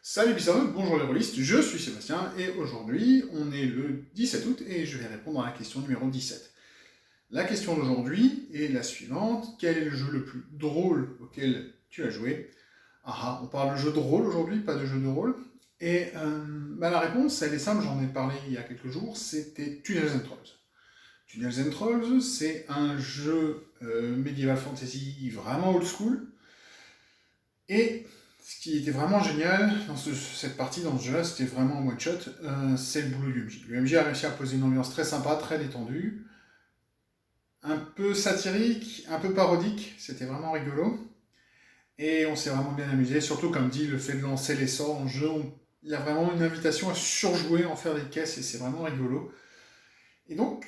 Salut Bissaud, bonjour les rôlistes, je suis Sébastien et aujourd'hui on est le 17 août et je vais répondre à la question numéro 17. La question d'aujourd'hui est la suivante: quel est le jeu le plus drôle auquel tu as joué? On parle de jeu de rôle aujourd'hui, pas de jeu de rôle. Et la réponse elle est simple, j'en ai parlé il y a quelques jours, c'était Tunnels and Trolls. Tunnels and Trolls, c'est un jeu medieval fantasy vraiment old school. Et ce qui était vraiment génial dans cette partie, dans ce jeu-là, c'était vraiment un one-shot, c'est le boulot du MJ. Le MJ a réussi à poser une ambiance très sympa, très détendue, un peu satirique, un peu parodique, c'était vraiment rigolo. Et on s'est vraiment bien amusé, surtout comme dit, le fait de lancer les sorts en jeu, il y a vraiment une invitation à surjouer, en faire des caisses, et c'est vraiment rigolo. Et donc,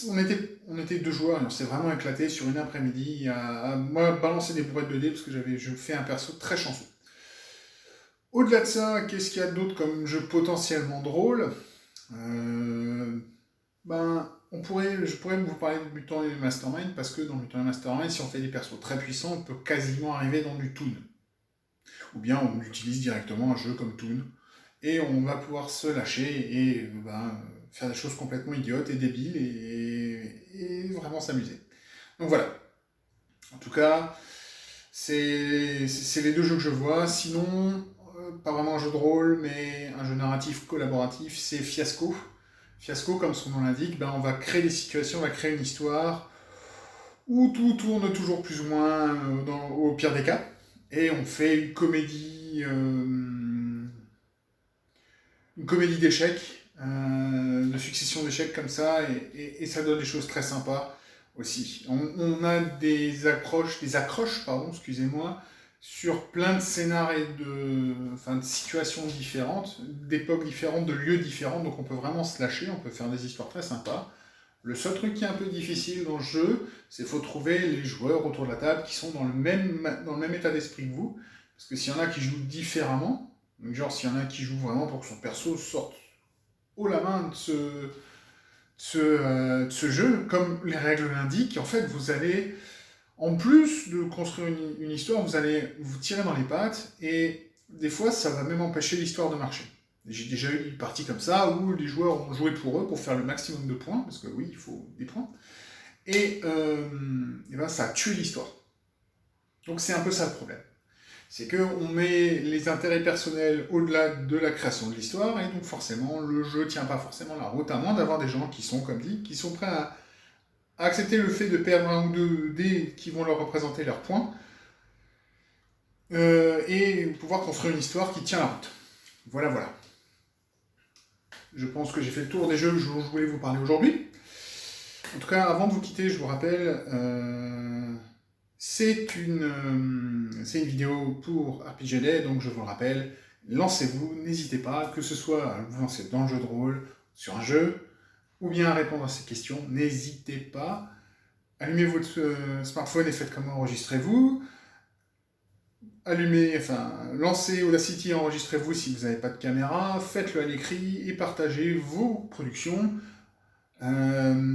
on était deux joueurs et on s'est vraiment éclaté sur une après-midi à moi balancer des bourrettes de dés parce que je fais un perso très chanceux. Au-delà de ça, qu'est-ce qu'il y a d'autre comme jeu potentiellement drôle? Je pourrais vous parler de Mutant et Mastermind parce que dans Mutant et Mastermind, si on fait des persos très puissants, on peut quasiment arriver dans du Toon. Ou bien on utilise directement un jeu comme Toon et on va pouvoir se lâcher et faire des choses complètement idiotes et débiles et vraiment s'amuser. Donc voilà. En tout cas, c'est les deux jeux que je vois. Sinon, pas vraiment un jeu de rôle, mais un jeu narratif collaboratif, c'est Fiasco. Fiasco, comme son nom l'indique, on va créer des situations, on va créer une histoire où tout tourne toujours plus ou moins au pire des cas. Et on fait une comédie d'échecs, de succession d'échecs comme ça, et ça donne des choses très sympas aussi. On a des accroches, excusez-moi, sur plein de scénarios de situations différentes, d'époques différentes, de lieux différents, donc on peut vraiment se lâcher, on peut faire des histoires très sympas. Le seul truc qui est un peu difficile dans le jeu, c'est qu'il faut trouver les joueurs autour de la table qui sont dans le même état d'esprit que vous, parce que s'il y en a qui jouent différemment, donc genre s'il y en a qui jouent vraiment pour que son perso sorte haut la main de ce jeu, comme les règles l'indiquent, en fait vous allez, en plus de construire une histoire, vous allez vous tirer dans les pattes, et des fois ça va même empêcher l'histoire de marcher. J'ai déjà eu une partie comme ça, où les joueurs ont joué pour eux, pour faire le maximum de points, parce que oui, il faut des points, et ça a tué l'histoire. Donc c'est un peu ça le problème. C'est qu'on met les intérêts personnels au-delà de la création de l'histoire, et donc forcément, le jeu tient pas forcément la route, à moins d'avoir des gens qui sont, comme dit, qui sont prêts à accepter le fait de perdre un ou deux dés qui vont leur représenter leurs points, et pouvoir construire une histoire qui tient la route. Voilà, voilà. Je pense que j'ai fait le tour des jeux que je voulais vous parler aujourd'hui. En tout cas, avant de vous quitter, je vous rappelle, c'est une vidéo pour RPGD, donc je vous le rappelle, lancez-vous, n'hésitez pas, que ce soit à vous lancer dans le jeu de rôle, sur un jeu, ou bien à répondre à ces questions, n'hésitez pas. Allumez votre smartphone et faites comme enregistrez-vous. Lancez Audacity et enregistrez-vous si vous n'avez pas de caméra, faites-le à l'écrit et partagez vos productions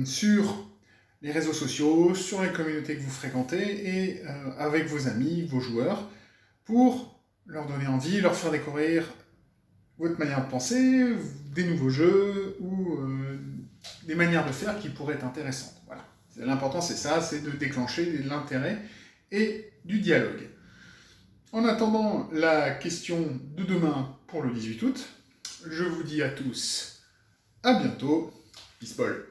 sur les réseaux sociaux, sur les communautés que vous fréquentez et avec vos amis, vos joueurs, pour leur donner envie, leur faire découvrir votre manière de penser, des nouveaux jeux ou des manières de faire qui pourraient être intéressantes. Voilà. L'important c'est ça, c'est de déclencher de l'intérêt et du dialogue. En attendant la question de demain pour le 18 août, je vous dis à tous à bientôt. Peace Paul.